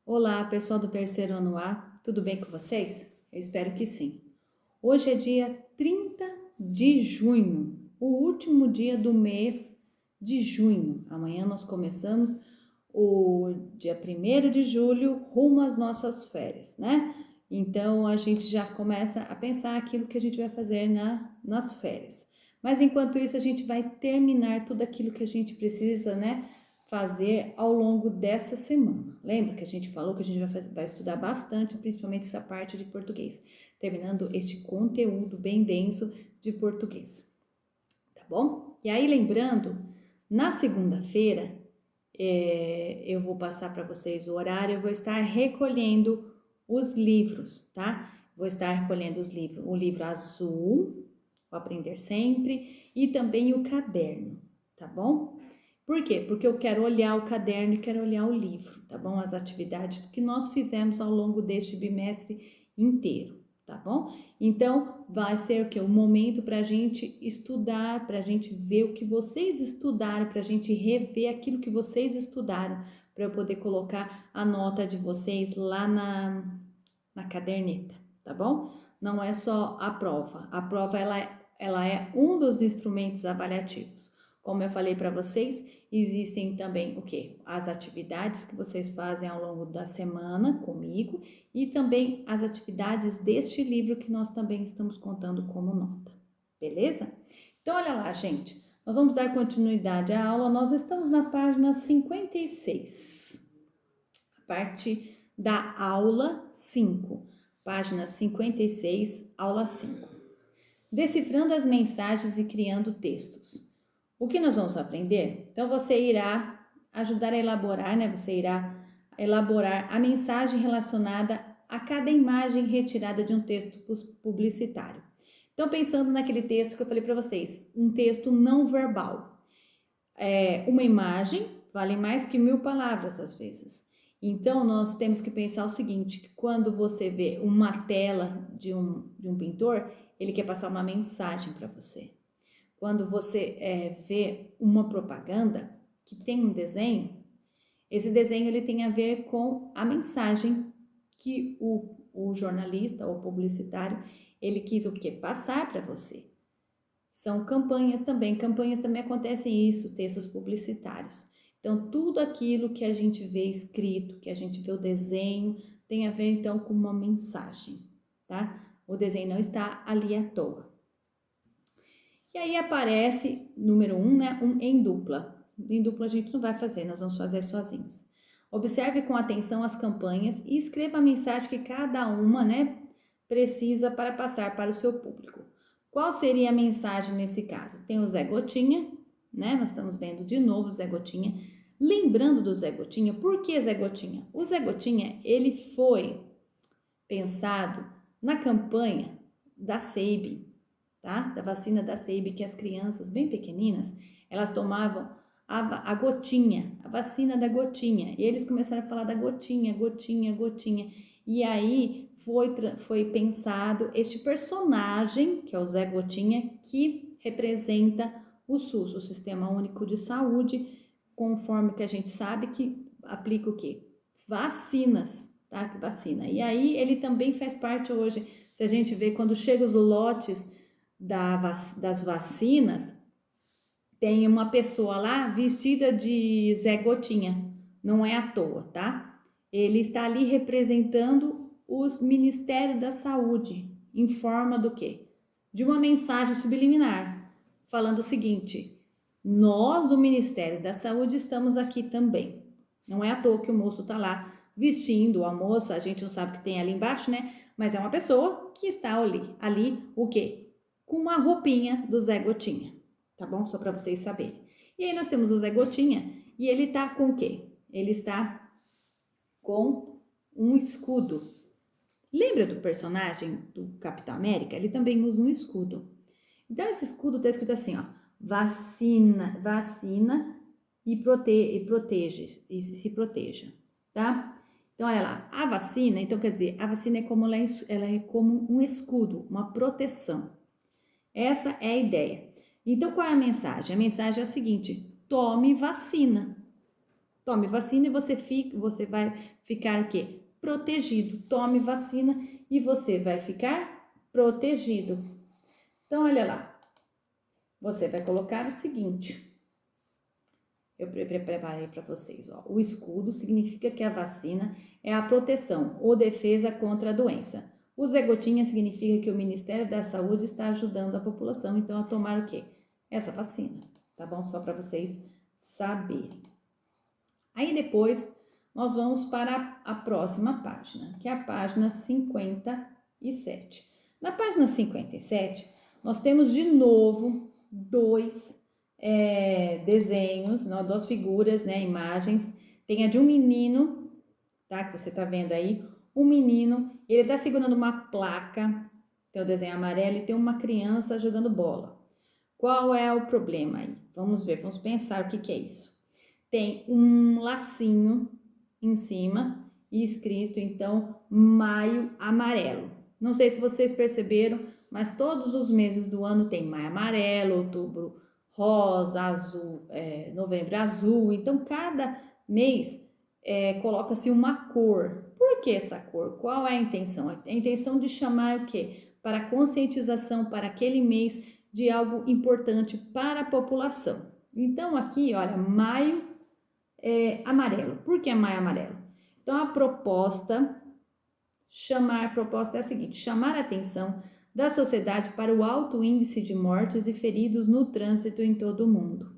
Olá, pessoal do terceiro ano A, tudo bem com vocês? Eu espero que sim. Hoje é dia 30 de junho, o último dia do mês de junho. Amanhã nós começamos o dia 1º de julho rumo às nossas férias, né? Então a gente já começa a pensar aquilo que a gente vai fazer nas férias. Mas enquanto isso, a gente vai terminar tudo aquilo que a gente precisa, né? Fazer ao longo dessa semana. Lembra que a gente falou que a gente vai estudar bastante, principalmente essa parte de português, terminando este conteúdo bem denso de português, tá bom? E aí, lembrando, na segunda-feira, eu vou passar para vocês o horário, eu vou estar recolhendo os livros, tá? Vou estar recolhendo os livros, o livro azul, o Aprender Sempre, e também o caderno, tá bom? Por quê? Porque eu quero olhar o caderno e quero olhar o livro, tá bom? As atividades que nós fizemos ao longo deste bimestre inteiro, tá bom? Então, vai ser o que? Um momento para a gente estudar, para a gente ver o que vocês estudaram, para a gente rever aquilo que vocês estudaram, para eu poder colocar a nota de vocês lá na caderneta, tá bom? Não é só a prova. A prova, ela é um dos instrumentos avaliativos. Como eu falei para vocês, existem também o quê? As atividades que vocês fazem ao longo da semana comigo e também as atividades deste livro que nós também estamos contando como nota, beleza? Então, olha lá, gente, nós vamos dar continuidade à aula, nós estamos na página 56, a parte da aula 5, página 56, aula 5. Decifrando as mensagens e criando textos. O que nós vamos aprender? Então, você irá ajudar a elaborar, né? Você irá elaborar a mensagem relacionada a cada imagem retirada de um texto publicitário. Então, pensando naquele texto que eu falei para vocês, um texto não verbal. Uma imagem vale mais que 1000 palavras às vezes. Então, nós temos que pensar o seguinte, que quando você vê uma tela de um pintor, ele quer passar uma mensagem para você. Quando você vê uma propaganda que tem um desenho, esse desenho ele tem a ver com a mensagem que o jornalista ou publicitário ele quis o que? Passar para você. São campanhas também acontecem isso, textos publicitários. Então, tudo aquilo que a gente vê escrito, que a gente vê o desenho, tem a ver então com uma mensagem, tá? O desenho não está ali à toa. E aí aparece, número 1, né, em dupla. Em dupla a gente não vai fazer, nós vamos fazer sozinhos. Observe com atenção as campanhas e escreva a mensagem que cada uma, né, precisa para passar para o seu público. Qual seria a mensagem nesse caso? Tem o Zé Gotinha, né? Nós estamos vendo de novo o Zé Gotinha. Lembrando do Zé Gotinha, por que Zé Gotinha? O Zé Gotinha, ele foi pensado na campanha da SEIB, tá? Da vacina da SEIB, que as crianças bem pequeninas, elas tomavam a gotinha, a vacina da gotinha. E eles começaram a falar da gotinha, gotinha, gotinha. E aí foi pensado este personagem, que é o Zé Gotinha, que representa o SUS, o Sistema Único de Saúde, conforme que a gente sabe que aplica o quê? Vacinas, tá? Vacina. E aí ele também faz parte hoje, se a gente vê quando chegam os lotes das vacinas, tem uma pessoa lá vestida de Zé Gotinha, não é à toa, tá? Ele está ali representando os Ministérios da Saúde, em forma do quê? De uma mensagem subliminar, falando o seguinte: nós do Ministério da Saúde estamos aqui também. Não é à toa que o moço está lá vestindo, a moça, a gente não sabe o que tem ali embaixo, né? Mas é uma pessoa que está ali o quê? Com uma roupinha do Zé Gotinha, tá bom? Só para vocês saberem. E aí nós temos o Zé Gotinha e ele tá com o quê? Ele está com um escudo. Lembra do personagem do Capitão América? Ele também usa um escudo. Então esse escudo tá escrito assim, ó: vacina e se proteja, tá? Então olha lá, a vacina, então quer dizer, a vacina ela é como um escudo, uma proteção. Essa é a ideia. Então, qual é a mensagem? A mensagem é a seguinte: tome vacina. Tome vacina e você vai ficar o quê? Protegido. Tome vacina e você vai ficar protegido. Então, olha lá. Você vai colocar o seguinte. Eu preparei para vocês, ó. O escudo significa que a vacina é a proteção ou defesa contra a doença. O Zé Gotinha significa que o Ministério da Saúde está ajudando a população, então, a tomar o quê? Essa vacina, tá bom? Só para vocês saberem. Aí depois, nós vamos para a próxima página, que é a página 57. Na página 57, nós temos de novo dois desenhos, duas figuras, né, imagens. Tem a de um menino, tá, que você tá vendo aí, um menino, ele tá segurando uma placa, tem o desenho amarelo e tem uma criança jogando bola. Qual é o problema aí? Vamos ver, vamos pensar o que é isso. Tem um lacinho em cima e escrito, então, Maio Amarelo. Não sei se vocês perceberam, mas todos os meses do ano tem maio amarelo, outubro rosa, azul, novembro azul. Então, cada mês coloca-se uma cor. Por que essa cor? Qual é a intenção? A intenção de chamar o quê? Para a conscientização para aquele mês de algo importante para a população. Então, aqui, olha, maio amarelo. Por que maio amarelo? Então, a proposta é a seguinte: chamar a atenção da sociedade para o alto índice de mortes e feridos no trânsito em todo o mundo.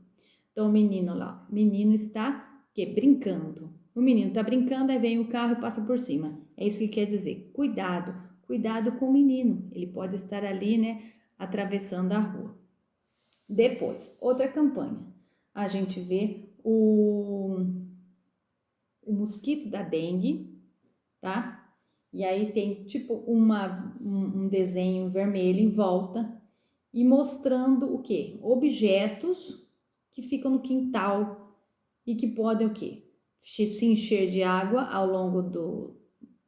Então, o menino lá, o menino está brincando. O menino está brincando, aí vem o carro e passa por cima. É isso que quer dizer. Cuidado com o menino. Ele pode estar ali, né, atravessando a rua. Depois, outra campanha. A gente vê o mosquito da dengue, tá? E aí tem tipo um desenho vermelho em volta e mostrando o quê? Objetos que ficam no quintal e que podem o quê? Se encher de água ao longo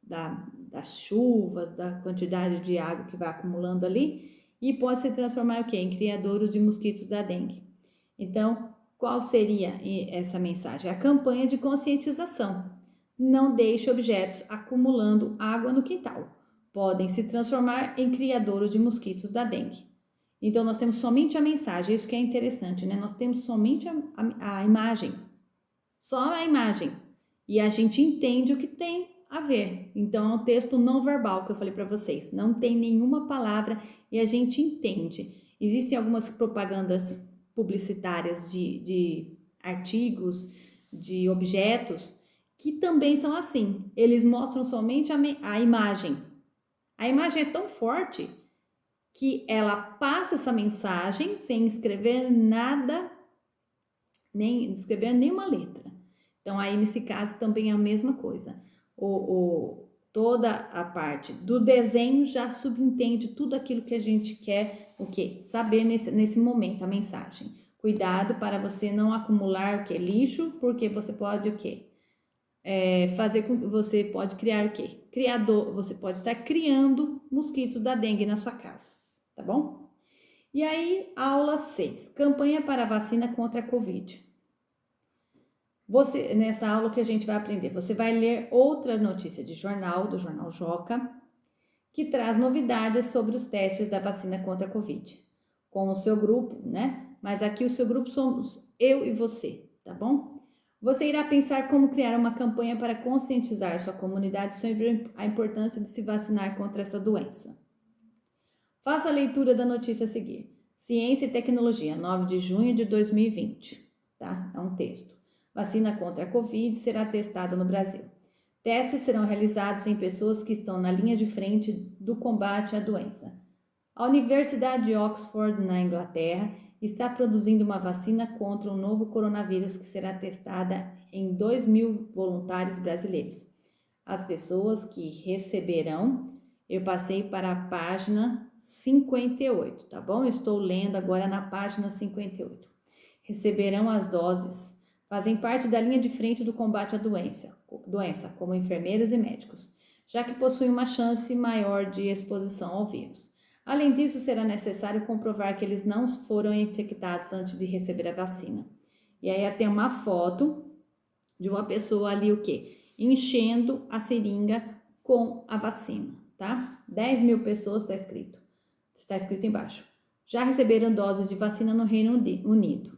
das chuvas, da quantidade de água que vai acumulando ali e pode se transformar o quê? Em criadouros de mosquitos da dengue. Então, qual seria essa mensagem? A campanha de conscientização. Não deixe objetos acumulando água no quintal. Podem se transformar em criadouros de mosquitos da dengue. Então, nós temos somente a mensagem, isso que é interessante, né? Nós temos somente a imagem, só a imagem. E a gente entende o que tem a ver. Então, é um texto não verbal que eu falei para vocês. Não tem nenhuma palavra e a gente entende. Existem algumas propagandas publicitárias de artigos, de objetos, que também são assim. Eles mostram somente a imagem. A imagem é tão forte que ela passa essa mensagem sem escrever nada, nem escrever nenhuma letra. Então, aí nesse caso também é a mesma coisa. Toda a parte do desenho já subentende tudo aquilo que a gente quer saber nesse momento, a mensagem. Cuidado para você não acumular lixo, porque você pode você pode criar você pode estar criando mosquitos da dengue na sua casa, tá bom? E aí, aula 6, campanha para vacina contra a Covid. Nessa aula que a gente vai aprender, você vai ler outra notícia do jornal Joca, que traz novidades sobre os testes da vacina contra a Covid, com o seu grupo, né? Mas aqui o seu grupo somos eu e você, tá bom? Você irá pensar como criar uma campanha para conscientizar sua comunidade sobre a importância de se vacinar contra essa doença. Faça a leitura da notícia a seguir. Ciência e Tecnologia, 9 de junho de 2020, tá? É um texto. Vacina contra a Covid será testada no Brasil. Testes serão realizados em pessoas que estão na linha de frente do combate à doença. A Universidade de Oxford, na Inglaterra, está produzindo uma vacina contra o novo coronavírus que será testada em 2.000 voluntários brasileiros. As pessoas que receberão, eu passei para a página 58, tá bom? Eu estou lendo agora na página 58. Receberão as doses. Fazem parte da linha de frente do combate à doença, como enfermeiras e médicos, já que possuem uma chance maior de exposição ao vírus. Além disso, será necessário comprovar que eles não foram infectados antes de receber a vacina. E aí tem uma foto de uma pessoa ali o quê? Enchendo a seringa com a vacina, tá? 10 mil pessoas está escrito embaixo. Já receberam doses de vacina no Reino Unido.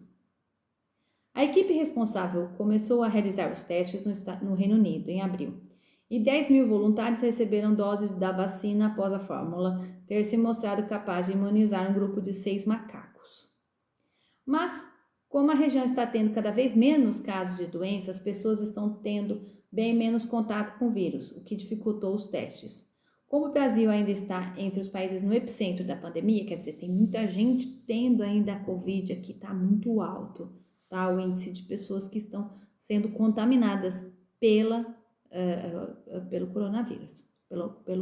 A equipe responsável começou a realizar os testes no Reino Unido em abril. E 10 mil voluntários receberam doses da vacina após a fórmula ter se mostrado capaz de imunizar um grupo de 6 macacos. Mas, como a região está tendo cada vez menos casos de doença, as pessoas estão tendo bem menos contato com o vírus, o que dificultou os testes. Como o Brasil ainda está entre os países no epicentro da pandemia, quer dizer, tem muita gente tendo ainda a Covid aqui, está muito alto, tá? O índice de pessoas que estão sendo contaminadas pelo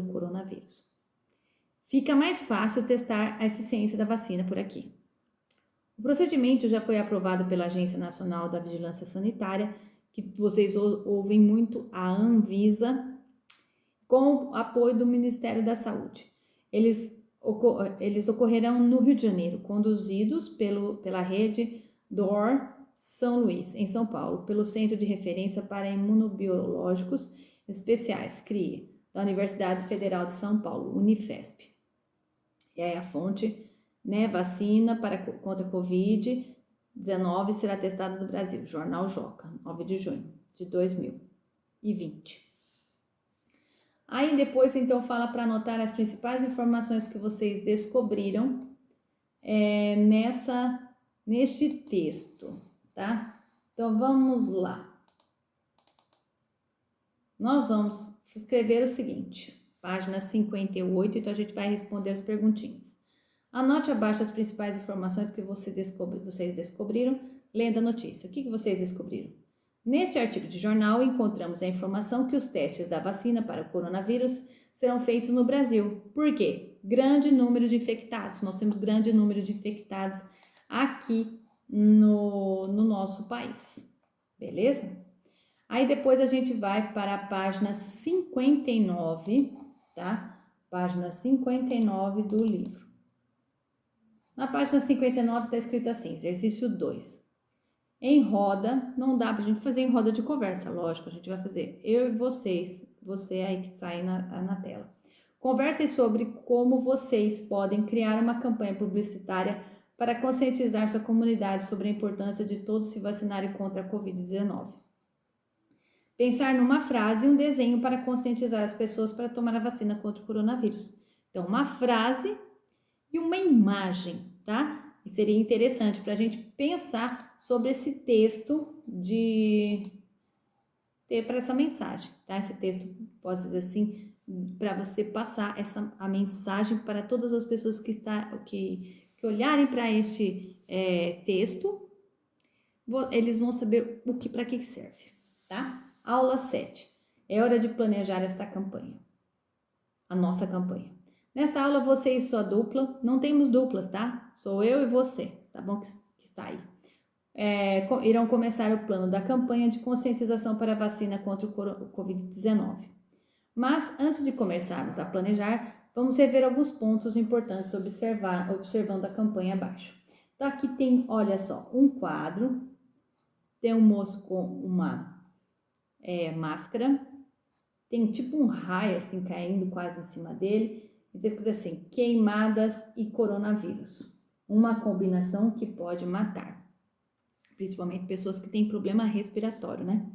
coronavírus. Fica mais fácil testar a eficiência da vacina por aqui. O procedimento já foi aprovado pela Agência Nacional da Vigilância Sanitária, que vocês ouvem muito, a Anvisa, com o apoio do Ministério da Saúde. Eles ocorrerão no Rio de Janeiro, conduzidos pela rede DOR São Luís, em São Paulo, pelo Centro de Referência para Imunobiológicos Especiais, CRIE, da Universidade Federal de São Paulo, Unifesp. E aí a fonte, né, vacina contra a Covid-19 será testada no Brasil, Jornal Joca, 9 de junho de 2020. Aí depois, então, fala para anotar as principais informações que vocês descobriram neste texto, tá? Então, vamos lá. Nós vamos escrever o seguinte, página 58, então a gente vai responder as perguntinhas. Anote abaixo as principais informações que vocês descobriram lendo a notícia. O que vocês descobriram? Neste artigo de jornal, encontramos a informação que os testes da vacina para o coronavírus serão feitos no Brasil. Por quê? Grande número de infectados. Nós temos grande número de infectados aqui no nosso país. Beleza? Aí depois a gente vai para a página 59, tá? Página 59 do livro. Na página 59 está escrito assim, exercício 2. Em roda, não dá pra gente fazer em roda de conversa, lógico, a gente vai fazer eu e vocês, você aí que está aí na tela. Conversem sobre como vocês podem criar uma campanha publicitária para conscientizar sua comunidade sobre a importância de todos se vacinarem contra a Covid-19. Pensar numa frase e um desenho para conscientizar as pessoas para tomar a vacina contra o coronavírus. Então, uma frase e uma imagem, tá? E seria interessante para a gente pensar sobre esse texto para essa mensagem, tá? Esse texto, pode dizer assim, para você passar a mensagem para todas as pessoas que olharem para este texto, eles vão saber para que serve, tá? Aula 7. É hora de planejar esta campanha, a nossa campanha. Nesta aula, você e sua dupla, não temos duplas, tá? Sou eu e você, tá bom? Que está aí. Irão começar o plano da campanha de conscientização para a vacina contra o Covid-19. Mas, antes de começarmos a planejar, vamos rever alguns pontos importantes observando a campanha abaixo. Então, aqui tem, olha só, um quadro, tem um moço com uma máscara, tem tipo um raio assim caindo quase em cima dele, e está escrito assim, queimadas e coronavírus, uma combinação que pode matar, principalmente pessoas que têm problema respiratório, né?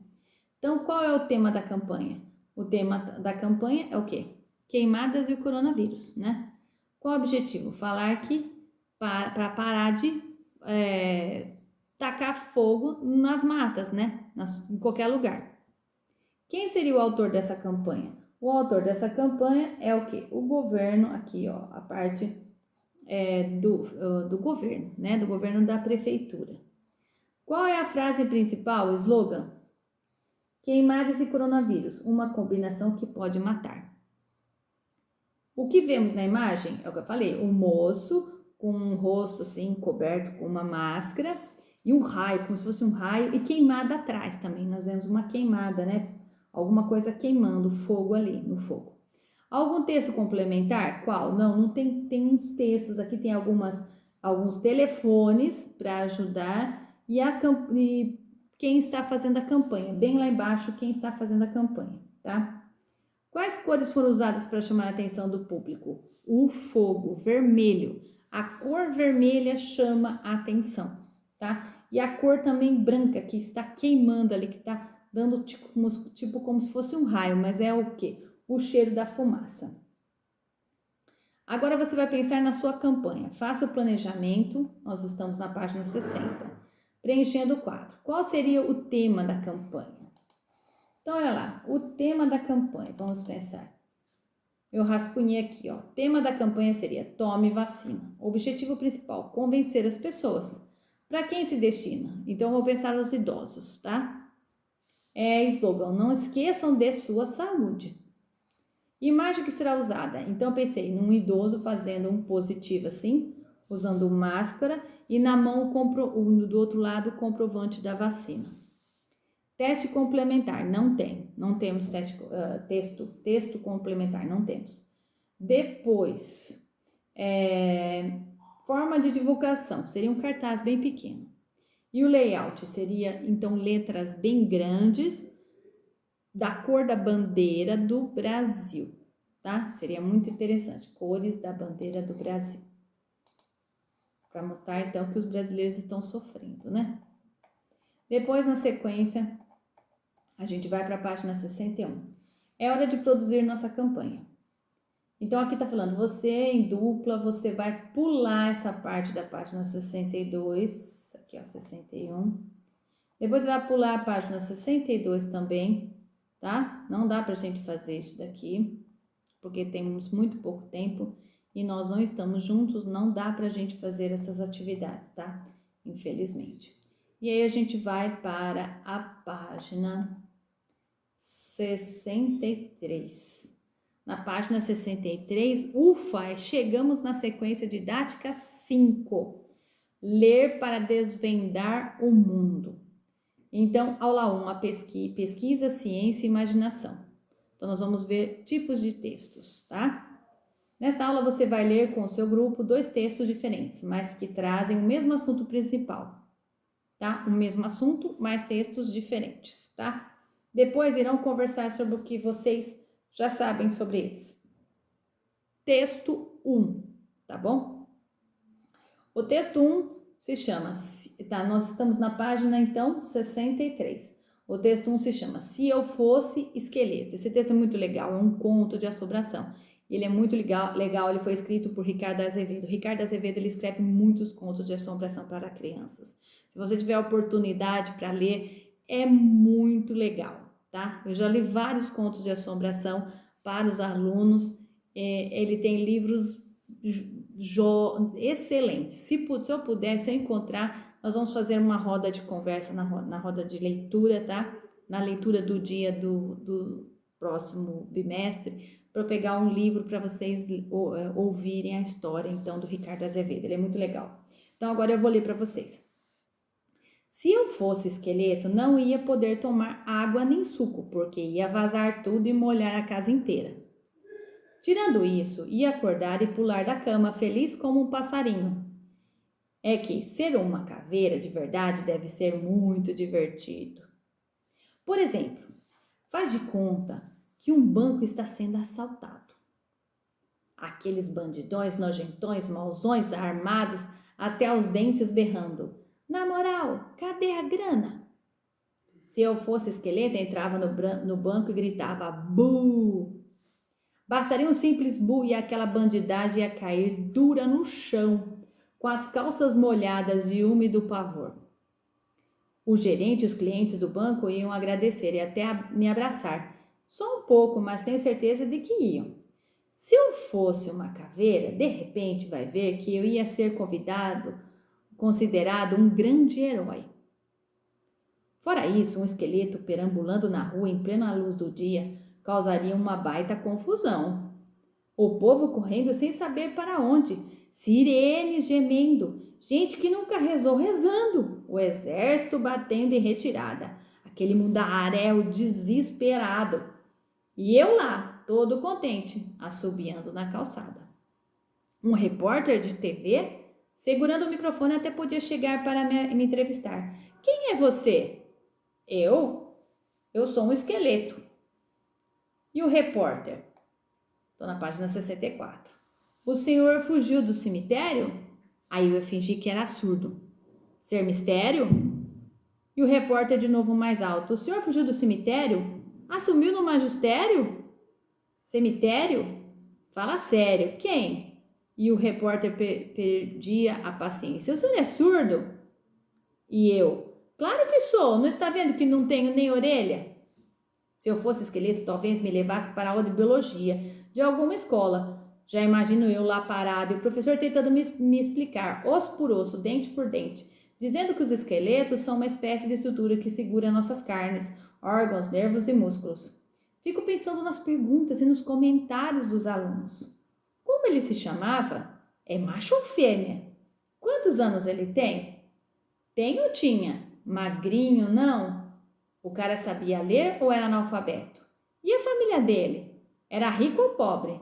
Então, qual é o tema da campanha? O tema da campanha é o quê? Queimadas e o coronavírus, né? Qual o objetivo? Falar que para parar de tacar fogo nas matas, né? Em qualquer lugar. Quem seria o autor dessa campanha? O autor dessa campanha é o quê? O governo, aqui ó, a parte do governo, né? Do governo da prefeitura. Qual é a frase principal, o slogan? Queimadas e coronavírus, uma combinação que pode matar. O que vemos na imagem é o que eu falei, um moço com um rosto assim coberto com uma máscara e um raio, como se fosse um raio, e queimada atrás também. Nós vemos uma queimada, né? Alguma coisa queimando, fogo ali, no fogo. Algum texto complementar? Qual? Não tem uns textos, aqui tem alguns telefones para ajudar e quem está fazendo a campanha, bem lá embaixo quem está fazendo a campanha, tá? Quais cores foram usadas para chamar a atenção do público? O fogo, vermelho. A cor vermelha chama a atenção, tá? E a cor também branca, que está queimando ali, que está dando tipo como se fosse um raio, mas é o quê? O cheiro da fumaça. Agora você vai pensar na sua campanha. Faça o planejamento, nós estamos na página 60, preenchendo o quadro. Qual seria o tema da campanha? Então, olha lá, o tema da campanha, vamos pensar. Eu rascunhei aqui, ó. O tema da campanha seria tome vacina. Objetivo principal, convencer as pessoas. Para quem se destina? Então, eu vou pensar nos idosos, tá? Slogan, não esqueçam de sua saúde. Imagem que será usada? Então, eu pensei num idoso fazendo um positivo assim, usando máscara e na mão do outro lado o comprovante da vacina. Teste complementar, não temos texto complementar, não temos. Depois, forma de divulgação, seria um cartaz bem pequeno. E o layout seria, então, letras bem grandes, da cor da bandeira do Brasil, tá? Seria muito interessante, cores da bandeira do Brasil. Para mostrar, então, que os brasileiros estão sofrendo, né? Depois, na sequência, a gente vai para a página 61. É hora de produzir nossa campanha. Então, aqui tá falando, você em dupla, você vai pular essa parte da página 62, aqui ó, 61. Depois vai pular a página 62 também, tá? Não dá pra gente fazer isso daqui, porque temos muito pouco tempo e nós não estamos juntos, não dá pra gente fazer essas atividades, tá? Infelizmente. E aí a gente vai para a página 63. Na página 63, ufa, chegamos na sequência didática 5. Ler para desvendar o mundo. Então, aula 1, a pesquisa, ciência e imaginação. Então, nós vamos ver tipos de textos, tá? Nesta aula, você vai ler com o seu grupo 2 textos diferentes, mas que trazem o mesmo assunto principal, tá? O mesmo assunto, mas textos diferentes, tá? Depois irão conversar sobre o que vocês já sabem sobre eles. Texto 1, tá bom? O texto 1 se chama, tá? Nós estamos na página, então, 63. O texto 1 se chama Se Eu Fosse Esqueleto. Esse texto é muito legal, é um conto de assombração. Ele é muito legal, ele foi escrito por Ricardo Azevedo. Ricardo Azevedo, ele escreve muitos contos de assombração para crianças. Se você tiver a oportunidade para ler, é muito legal, tá? Eu já li vários contos de assombração para os alunos. Ele tem livros excelentes. Se eu puder, se eu encontrar, nós vamos fazer uma roda de conversa na roda de leitura, tá? Na leitura do dia do próximo bimestre, para pegar um livro para vocês ouvirem a história, então, do Ricardo Azevedo. Ele é muito legal. Então, agora eu vou ler para vocês. Se eu fosse esqueleto, não ia poder tomar água nem suco, porque ia vazar tudo e molhar a casa inteira. Tirando isso, ia acordar e pular da cama feliz como um passarinho. É que ser uma caveira de verdade deve ser muito divertido. Por exemplo, faz de conta que um banco está sendo assaltado. Aqueles bandidões nojentões, mauzões, armados até os dentes berrando. Na moral, cadê a grana? Se eu fosse esqueleto, entrava no banco e gritava "Bu!". Bastaria um simples bu e aquela bandidagem ia cair dura no chão, com as calças molhadas de úmido pavor. O gerente e os clientes do banco iam agradecer e até me abraçar. Só um pouco, mas tenho certeza de que iam. Se eu fosse uma caveira, de repente vai ver que eu ia ser considerado um grande herói. Fora isso, um esqueleto perambulando na rua em plena luz do dia causaria uma baita confusão. O povo correndo sem saber para onde, sirenes gemendo, gente que nunca rezou rezando, o exército batendo em retirada, aquele mundaréu desesperado. E eu lá, todo contente, assobiando na calçada. Um repórter de TV, segurando o microfone, até podia chegar para me entrevistar. Quem é você? Eu sou um esqueleto. E o repórter? Estou na página 64. O senhor fugiu do cemitério? Aí eu fingi que era surdo. Ser mistério? E o repórter de novo mais alto. O senhor fugiu do cemitério? Assumiu no magistério? Cemitério? Fala sério. Quem? E o repórter perdia a paciência. O senhor é surdo? E eu? Claro que sou. Não está vendo que não tenho nem orelha? Se eu fosse esqueleto, talvez me levasse para a aula de biologia de alguma escola. Já imagino eu lá parado e o professor tentando me explicar, osso por osso, dente por dente, dizendo que os esqueletos são uma espécie de estrutura que segura nossas carnes, órgãos, nervos e músculos. Fico pensando nas perguntas e nos comentários dos alunos. Como ele se chamava? É macho ou fêmea? Quantos anos ele tem? Tem ou tinha? Magrinho, não? O cara sabia ler ou era analfabeto? E a família dele? Era rico ou pobre?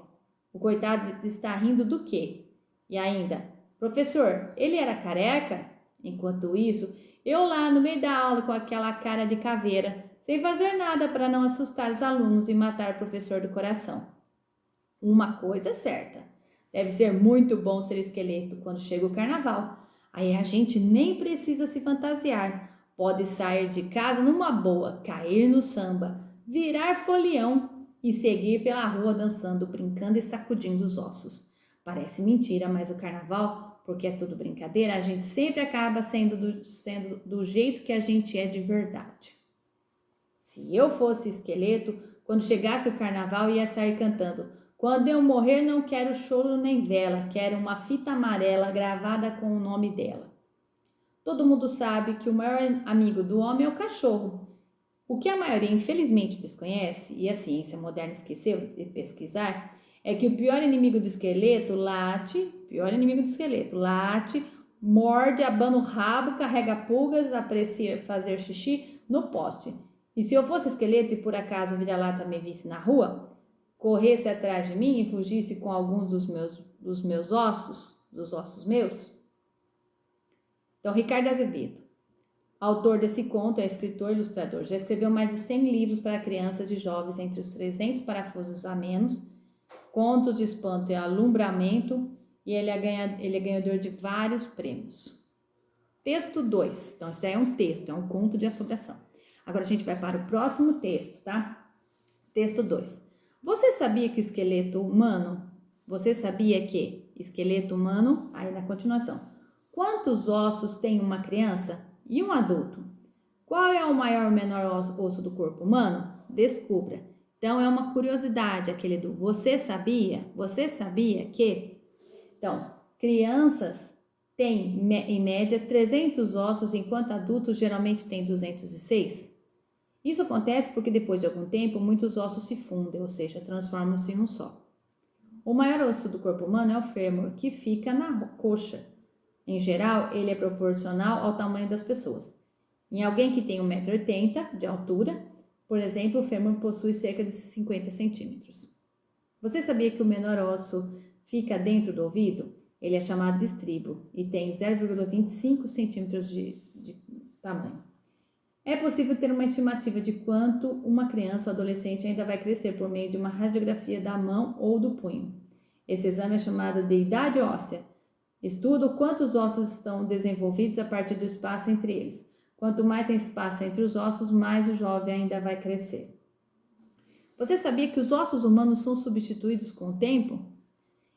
O coitado está rindo do quê? E ainda, professor, ele era careca? Enquanto isso, eu lá no meio da aula com aquela cara de caveira, sem fazer nada para não assustar os alunos e matar o professor do coração. Uma coisa é certa, deve ser muito bom ser esqueleto quando chega o carnaval. Aí a gente nem precisa se fantasiar. Pode sair de casa numa boa, cair no samba, virar folião e seguir pela rua dançando, brincando e sacudindo os ossos. Parece mentira, mas o carnaval, porque é tudo brincadeira, a gente sempre acaba sendo do jeito que a gente é de verdade. Se eu fosse esqueleto, quando chegasse o carnaval ia sair cantando: quando eu morrer não quero choro nem vela, quero uma fita amarela gravada com o nome dela. Todo mundo sabe que o maior amigo do homem é o cachorro. O que a maioria infelizmente desconhece, e a ciência moderna esqueceu de pesquisar, é que o pior inimigo do esqueleto late, morde, abana o rabo, carrega pulgas, aprecia fazer xixi no poste. E se eu fosse esqueleto e por acaso o vira-lata me visse na rua, corresse atrás de mim e fugisse com alguns dos meus ossos, dos ossos meus? Então, Ricardo Azevedo, autor desse conto, é escritor e ilustrador. Já escreveu mais de 100 livros para crianças e jovens, entre os 300 parafusos a menos, contos de espanto e alumbramento, e ele é ganhador de vários prêmios. Texto 2. Então, isso daí é um texto, é um conto de assombração. Agora a gente vai para o próximo texto, tá? Texto 2. Você sabia que esqueleto humano, aí na continuação, quantos ossos tem uma criança e um adulto? Qual é o maior ou menor osso do corpo humano? Descubra. Então, é uma curiosidade aquele do você sabia? Você sabia que? Então, crianças têm, em média, 300 ossos, enquanto adultos geralmente têm 206. Isso acontece porque depois de algum tempo, muitos ossos se fundem, ou seja, transformam-se em um só. O maior osso do corpo humano é o fêmur, que fica na coxa. Em geral, ele é proporcional ao tamanho das pessoas. Em alguém que tem 1,80 m de altura, por exemplo, o fêmur possui cerca de 50 centímetros. Você sabia que o menor osso fica dentro do ouvido? Ele é chamado de estribo e tem 0,25 centímetros de tamanho. É possível ter uma estimativa de quanto uma criança ou adolescente ainda vai crescer por meio de uma radiografia da mão ou do punho. Esse exame é chamado de idade óssea. Estuda quantos ossos estão desenvolvidos a partir do espaço entre eles. Quanto mais espaço entre os ossos, mais o jovem ainda vai crescer. Você sabia que os ossos humanos são substituídos com o tempo?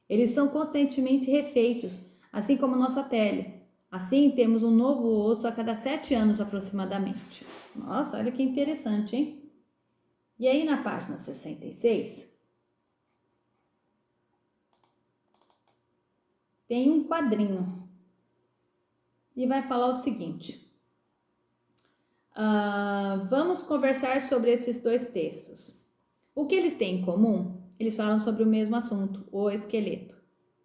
Eles são constantemente refeitos, assim como nossa pele. Assim, temos um novo osso a cada 7 anos aproximadamente. Nossa, olha que interessante, hein? E aí na página 66, tem um quadrinho. E vai falar o seguinte. Vamos conversar sobre esses dois textos. O que eles têm em comum? Eles falam sobre o mesmo assunto, o esqueleto,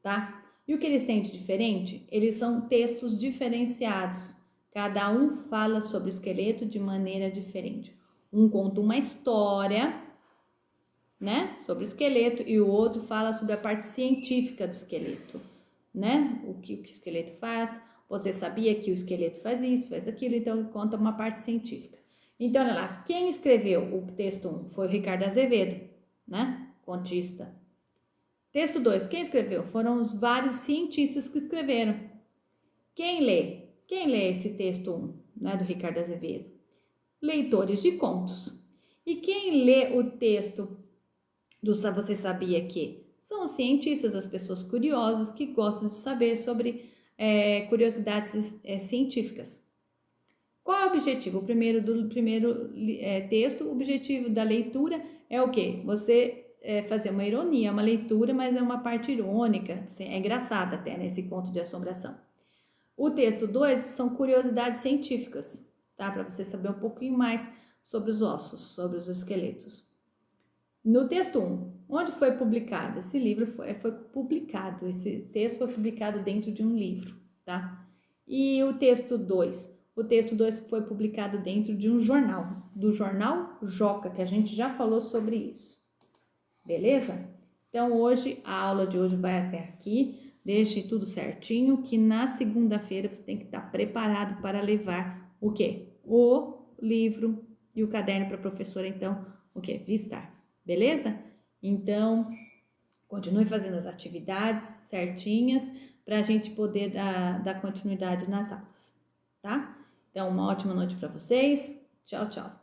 tá? E o que eles têm de diferente? Eles são textos diferenciados. Cada um fala sobre o esqueleto de maneira diferente. Um conta uma história, né, sobre o esqueleto, e o outro fala sobre a parte científica do esqueleto, né? O que o esqueleto faz. Você sabia que o esqueleto faz isso, faz aquilo, então conta uma parte científica. Então, olha lá, quem escreveu o texto 1 foi o Ricardo Azevedo, né? Contista. Texto 2, quem escreveu? Foram os vários cientistas que escreveram. Quem lê? Quem lê esse texto 1, né, do Ricardo Azevedo? Leitores de contos. E quem lê o texto do Você Sabia Que? São os cientistas, as pessoas curiosas que gostam de saber sobre curiosidades científicas. Qual é o objetivo? O primeiro texto, o objetivo da leitura é o quê? Você fazer uma ironia, uma leitura, mas é uma parte irônica, assim, é engraçada até nesse conto de assombração. O texto 2 são curiosidades científicas, tá? Para você saber um pouquinho mais sobre os ossos, sobre os esqueletos. No texto 1, onde foi publicado? Esse livro foi publicado, esse texto foi publicado dentro de um livro, tá? E o texto 2? O texto 2 foi publicado dentro de um jornal, do jornal Joca, que a gente já falou sobre isso. Beleza? Então, hoje, a aula de hoje vai até aqui. Deixe tudo certinho, que na segunda-feira você tem que estar preparado para levar o quê? O livro e o caderno para a professora, então, o quê? Vistar. Beleza? Então, continue fazendo as atividades certinhas para a gente poder dar continuidade nas aulas, tá? Então, uma ótima noite para vocês. Tchau, tchau.